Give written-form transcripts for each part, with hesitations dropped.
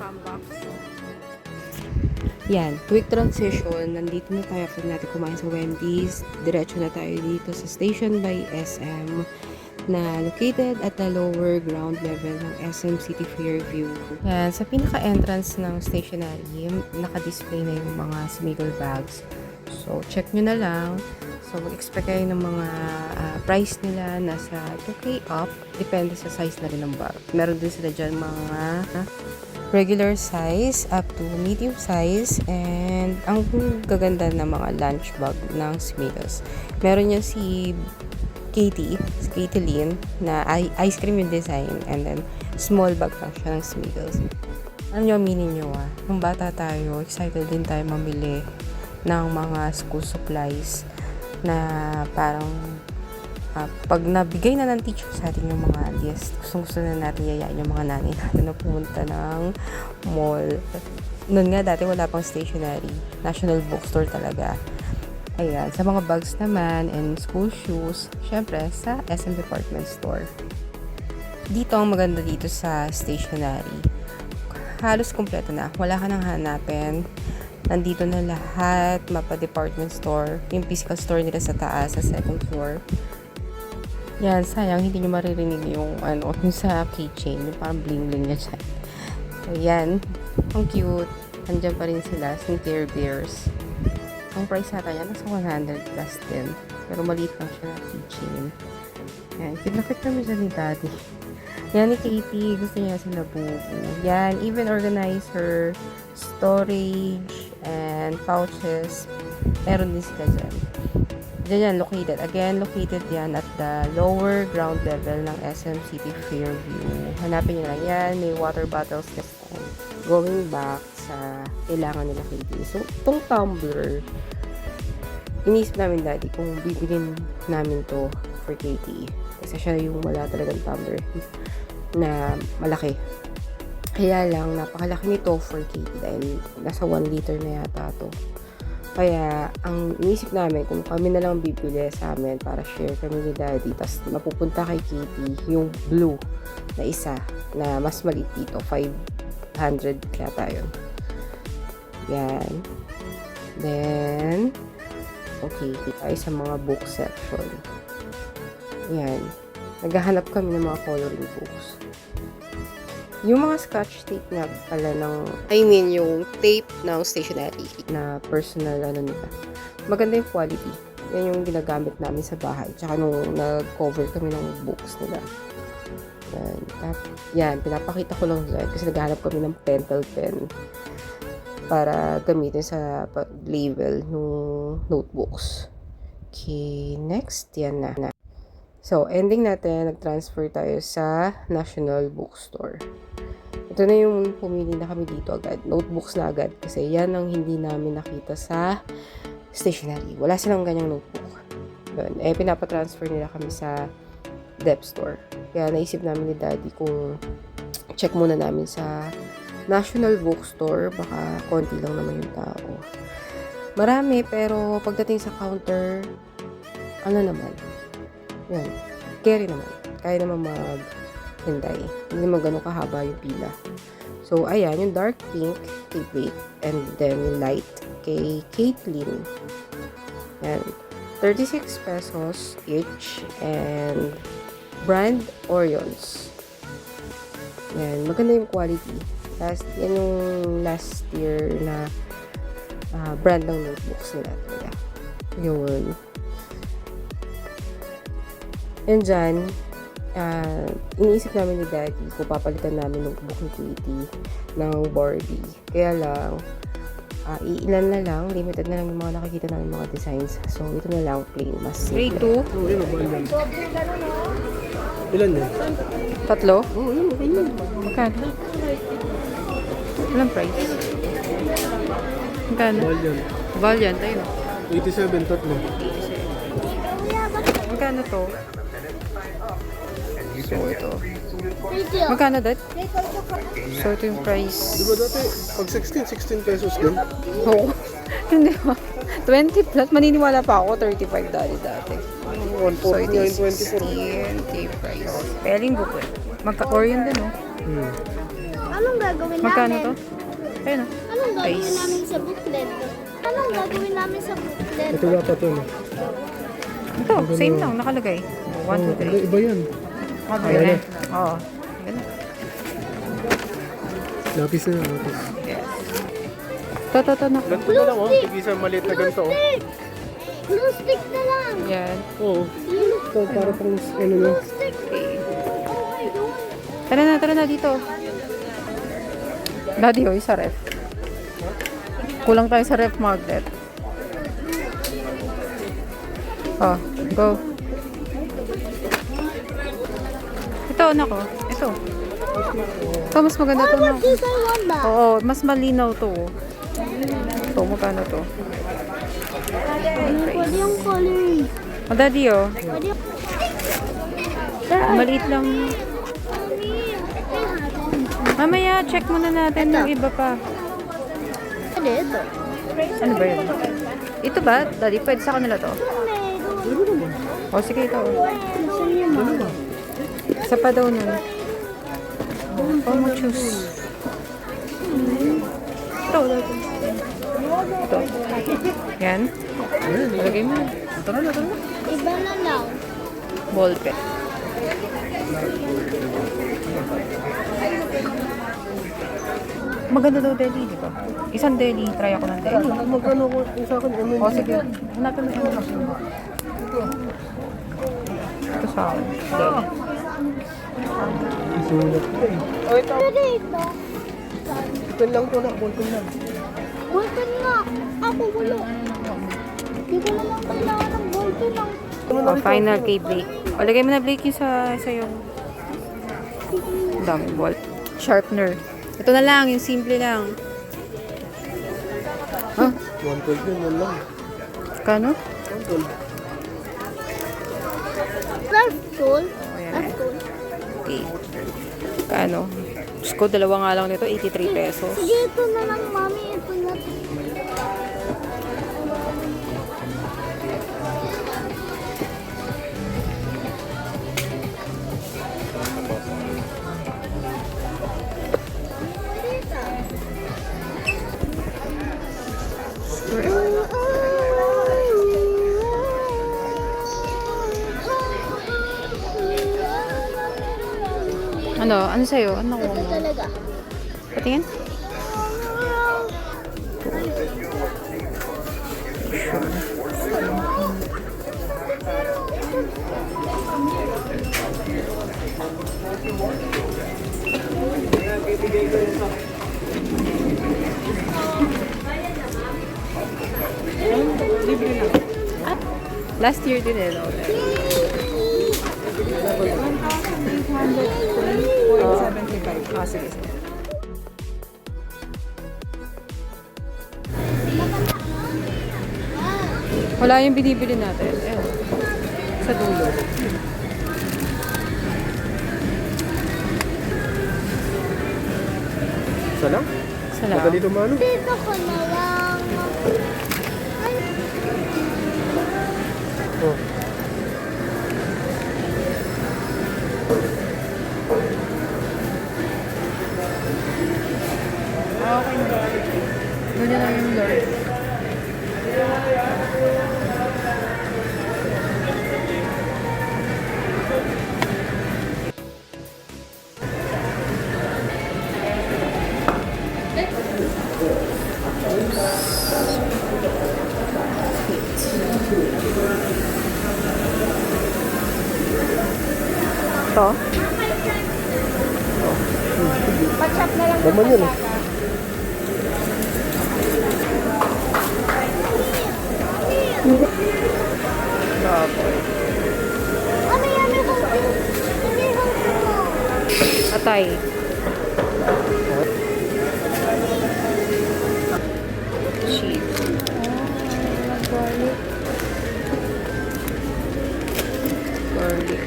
Hambox. Yan, quick transition. Nandito na tayo after natin kumain sa Wendy's. Diretso na tayo dito sa Station by SM na located at the lower ground level ng SM City Fairview. Yan, sa pinaka-entrance ng stationery, naka-display na yung mga Smiggle bags. So, check nyo na lang. So, mag-expect kayo ng mga price nila nasa 2K up. Depende sa size na rin ng bag. Meron din sila dyan mga regular size up to medium size. And ang gaganda na mga lunch bag ng Smiggles. Meron yan si Katie Lynn, na ice cream yung design. And then, small bag lang siya ng Smiggles. Ano yung meaning nyo Nung bata tayo, excited din tayo mamili ng mga school supplies na parang pag nabigay na ng teacher sa atin yung mga list, gusto na natin yayain yung mga nanay natin na pumunta ng mall. Noon nga dati wala pang stationery, national bookstore talaga. Ayan, sa mga bags naman and school shoes, syempre sa SM department store. Dito ang maganda dito sa stationery, halos kumpleto na, wala ka nang hanapin. Nandito na lahat, mapa department store, yung physical store nila sa taas, sa second floor. Yan, sayang, hindi nyo maririnig yung yung sa keychain, yung parang bling-bling na siya. So, yan, ang cute. Andyan pa rin sila, Sinclair Bears. Ang price nata yan, nasa 100 plus din. Pero maliit lang siya na keychain. Yan, kinakit kami siya ni Daddy. Yan ni Katie, gusto niya sa Labubu. Yan, even organize her storage and pouches. Meron din sila dyan. Diyan yan, located. Again, located yan at the lower ground level ng SM City Fairview. Hanapin nyo lang yan. May water bottles na going back sa kailangan nila Katie. So, itong tumbler, inisip namin dati kung bibilin namin to for Katie. Kasi siya yung wala talagang tumbler na malaki. Kaya lang, napakalaki nito for Katie dahil nasa 1 liter na yata to. Kaya, ang inisip namin, kung kami na lang bibili sa amin para share kami ni Daddy, tapos mapupunta kay Katie yung blue na isa na mas maliit dito, 500 yata yun. Yan. Then, okay, tayo sa mga book section. Yan. Naghahanap kami ng mga coloring books. Yung mga scotch tape nga pala yung tape ng stationery na personal nila. Maganda yung quality. Yan yung ginagamit namin sa bahay. Tsaka nung nag-cover kami ng books nila. Yan, pinapakita ko lang dyan kasi naghahanap kami ng pentel pen para gamitin sa label ng notebooks. Okay, next, yan na. So, ending natin, nag-transfer tayo sa National Bookstore. Ito na yung pumili na kami dito agad. Notebooks na agad. Kasi yan ang hindi namin nakita sa stationery. Wala silang ganyang notebook. Yun. Pinapatransfer nila kami sa Dep Store. Kaya naisip namin ni Daddy kung check muna namin sa National Bookstore. Baka konti lang naman yung tao. Marami, pero pagdating sa counter, naman. Yan. Carry naman. Kaya naman maghintay. Hindi naman ganun kahaba yung pila. So, ayan. Yung dark pink kay Blake. And then, yung light kay Caitlyn. Yan. 36 pesos each. And brand Orions. Yan. Maganda yung quality. Yan yung last year na brand ng notebooks nila. Yun. And dyan, iniisip namin ni Daddy kung papalitan namin ng book ni Katie ng Barbie. Kaya lang, ilan na lang, limited na lang yung mga nakikita namin mga designs. So, ito na lang, plain, mas simple. 3, 2. Yun, ilan? Ilan yan? 3? Oo, yun, ilan? Magkano? Ilang price? Magkano? Valiant. Valiant, ayun. 87, tatlo. Magkano to? So, ito. Magkano dat? So, ito yung price. Di ba dati, pag 16 pesos din? Oo. Hindi ba? 20 plus. Maniniwala pa ako, $35 dati. So, it is 149, 24. 16K price. Peling book eh. Magka-Korean din, no? Anong gagawin Magkano namin? to? Ayun o. Anong gagawin Ice. namin sa booklet? Anong gagawin namin sa booklet? Ito nga pa ito. No? Ito, same lang, nakalagay. 1, 2, 3. Iba yan. Oh, Ayan ganun. na. Oo. Ganun. Lapis na yan. Lapis. Yes. To, na. Ganito na lang oh. Hindi isang maliit na ganito oh. Stick! Glue stick na lang! Yan. Oo. Ito para pang ano na. Glue stick! Okay, doon. Tara na dito. Daddy, oy, sa ref. Kulang tayo sa ref magnet. Oh, go. Ito, nako. Ito. Ito, mas maganda to. What is I want that? Oo, mas malinaw to. Ito, magkano to? Pwede yung coloring. Oh, daddy, oh. Pwede yung... Maliit lang. Mamaya, check muna natin yung iba pa. Pwede ito. Ano ba yun? Ito ba? Daddy, pwede sa kanila to? O, sige ito. Gusto niyo mo? Isa pa daw nun. Oh, mo choose. Ito. Ito. Yan. Lagay mo. Tara na. Iba na lang. Ball pen. Maganda daw deli, di ba? Isang deli. Try ako ng deli. Magkano ko yung sa akin? Ano O, sige. Hanapin mo yung ito sa akin. Deli. Sulat ko eh. Pwede ito. Pen lang to na. Ballpen lang. Ballpen nga. Ako wala. Hindi ko naman kailangan ng ballpen lang. O, final kay Blake. O, lagay mo na Blake yung sa yung dami ball. Sharpener. Ito na lang, yung simple lang. Ha? 112 yun. Yan lang. Kano? 112. That's cool. O, yan. That's cool. Okay. Kano? Diyos ko, dalawa nga lang nito, 83 pesos. Sige, ito na lang, mami. Ito na. Ano? Ano sa'yo? Ano ko Ito mo? talaga. Patingin? Last year din eh. No? 1,803.75. Ah, sige. Wala yung binibili natin. Ayun. Sa dulo. Isa lang? Salamat. Madali lumano. Dito ko na lang. Ay, Oh. Okay na. Doon na lang yung Lord. Ito? Laman yun eh. Baboy. ano yan? May hangin. May hangin mo. Atay. Cheese. Garlic. Garlic.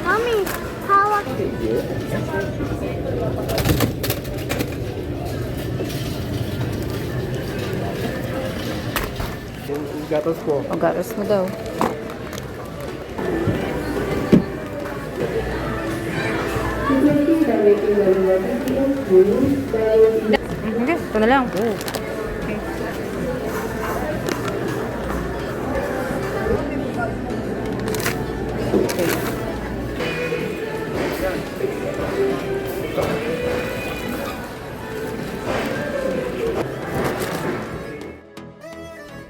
Mami, Yung gatos ko. Pagaras mo daw. Hindi, ito na lang. Okay.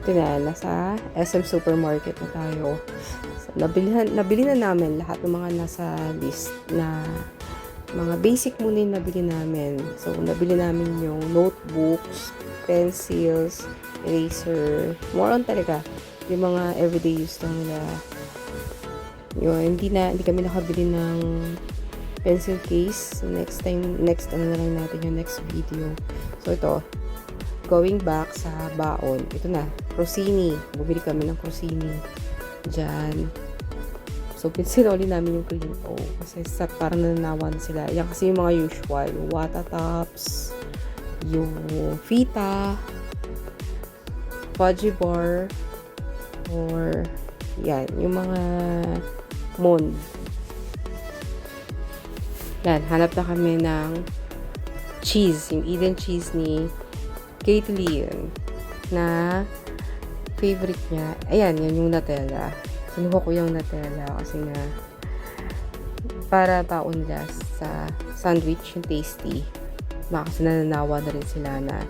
Ito na, nasa SM Supermarket na tayo. So, nabili na namin lahat ng mga nasa list na mga basic muna yung nabili namin. So, nabili namin yung notebooks, pencils, eraser, more on talaga. Yung mga everyday use lang nila. Yun, hindi kami nakabili ng pencil case. So, next ano na lang natin yung next video. So, ito, going back sa baon, ito na, Crosini. Bumili kami ng Crosini dyan. So, pinsinoli namin yung clean O. Kasi parang nananawan sila. Yan kasi yung mga usual. Yung Wata Tops, yung Fita, Fudgy Bar, or yan, yung mga Mond. Yan, hanap na kami ng cheese. Yung Eden cheese ni Caitlyn na favorite niya. Ayan, yan yung Nutella. Kinuha ko yung Nutella kasi nga para baon nila sa sandwich, yung tasty. Kasi nananawa na rin sila na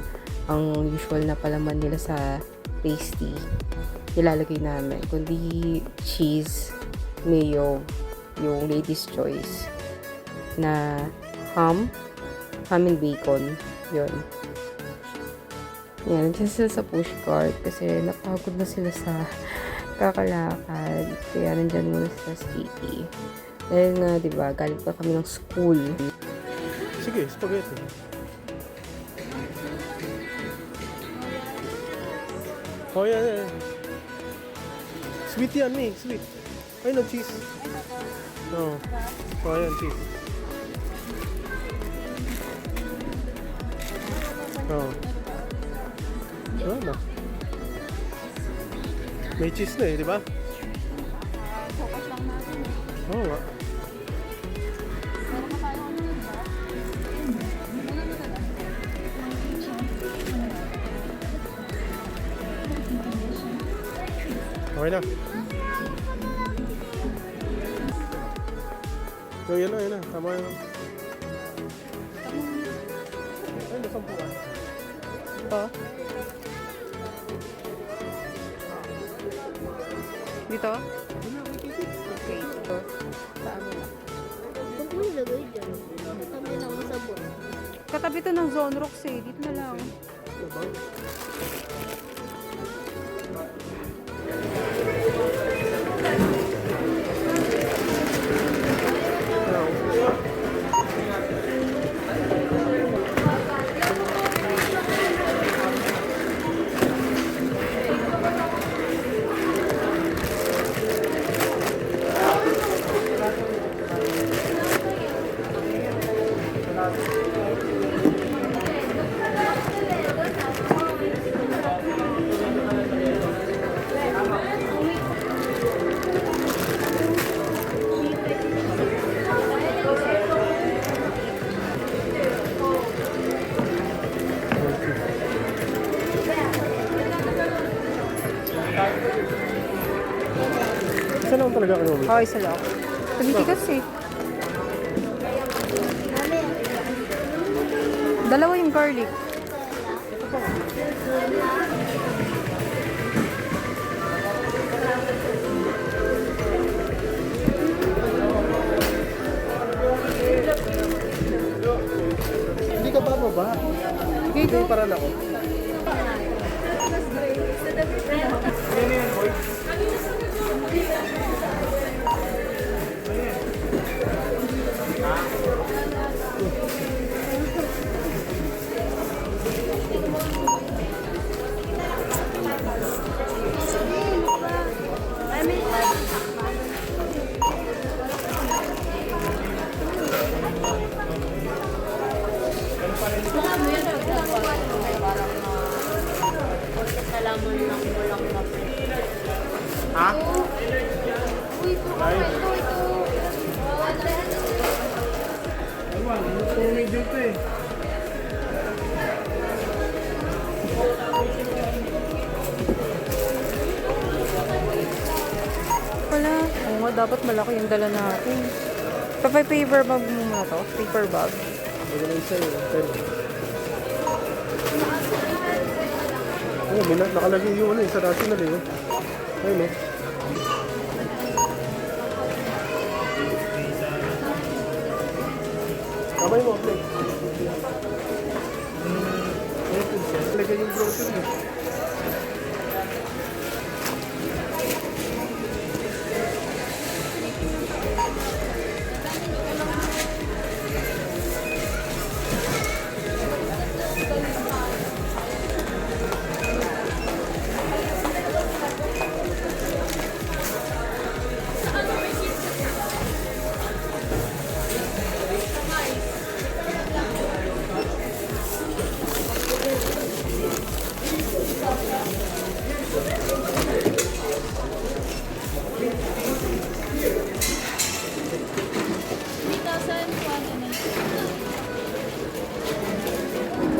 ang usual na palaman nila sa tasty nilalagay namin. Kundi cheese, mayo, yung lady's choice na ham and bacon. Yun. Yan, nandiyan sila sa push cart kasi napagod na sila sa kakalakad. Kaya nandyan muna sila sa Kiki. Dahil nga, diba, galing pa kami ng school. Sige, spaghetti. Oh, yan. Sweet yan, eh. Sweet. Ay, no, cheese. No. Oh, yan, cheese. Oh. Ano? May cheese na eh, di ba? Focus lang natin. Oo nga. Meron pa tayo ano yun ba? Okay na. So, yan na. Tama yun. Ay, nasampuan. Ito. Dito? Okay, ito. Saan mo? Huwag mo ilagay dyan. Kami lang ang sabon. Katabi to ng Zone Rocks eh. Dito na lang. Isa lang talaga kayo. Okay, isa lang. Tumitigas eh. Dalawa yung garlic. Hindi ka pa ba? Dito. Hindi, para na ako. laman ng walang laman. Ha? Uy, ito. Ewan, puro medium to eh. Wala. Oo nga, dapat malaki yung dala natin. Paper bag mo muna to. Paper bag. Pwede na isa yun. Oh, may nakalagay yung ano, sa national eh. Ayun oh. Kamay mo, play. Lagay yung brochure eh.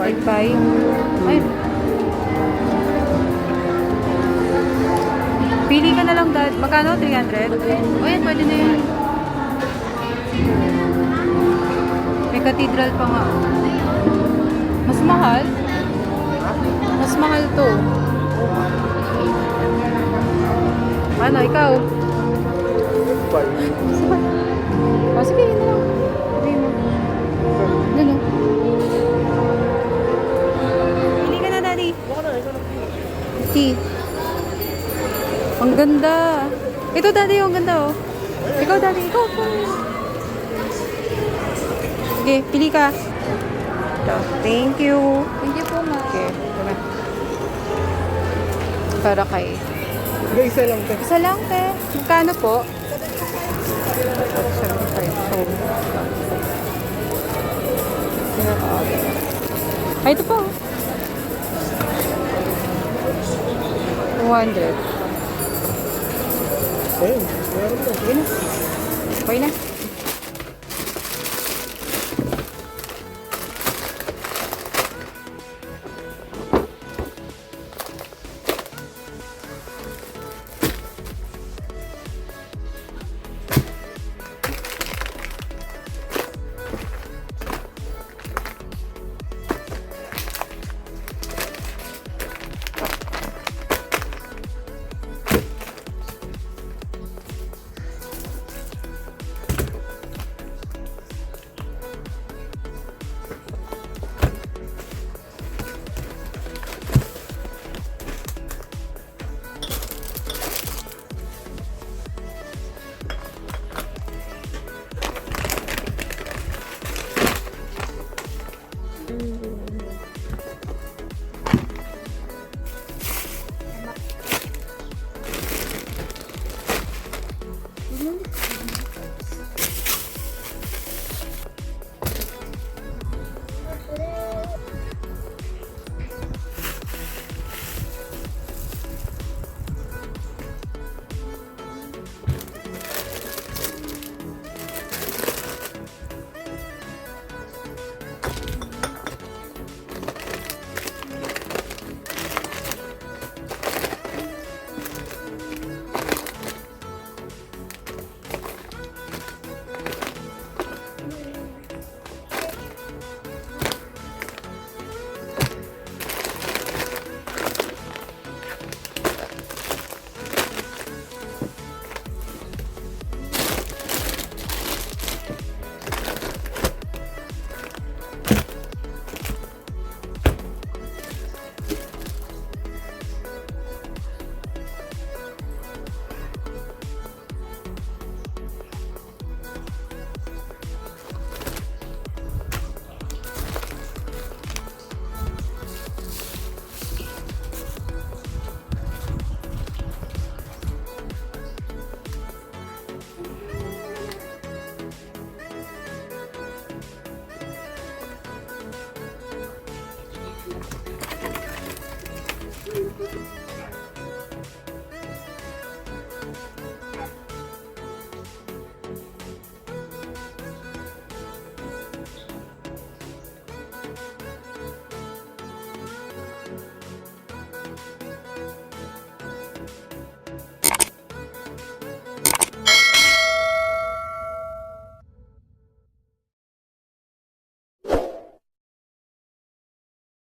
Bye-bye. Ay. Pili ka na lang dad. Magkano? 300? Ay, pwede na yun. May cathedral pa nga. Mas mahal? Mas mahal to. Ano, ikaw? Bye. Oh, sige, yun na lang. Sabi mo. Yun o. Pili ka na, daddy. Baka na, ikaw na. Okay. Ang ganda. Ito, daddy, ang ganda, oh. Ikaw, daddy, ikaw. Sige, pili ka. Ito. Thank you. Thank you po, ma. Okay, ito na. Para kay... Sige, isa lang. Te. Isa lang, te. Magkano po? 75. So, ay, ito po. 200. Ayun, meron na. Sige na. Okay na.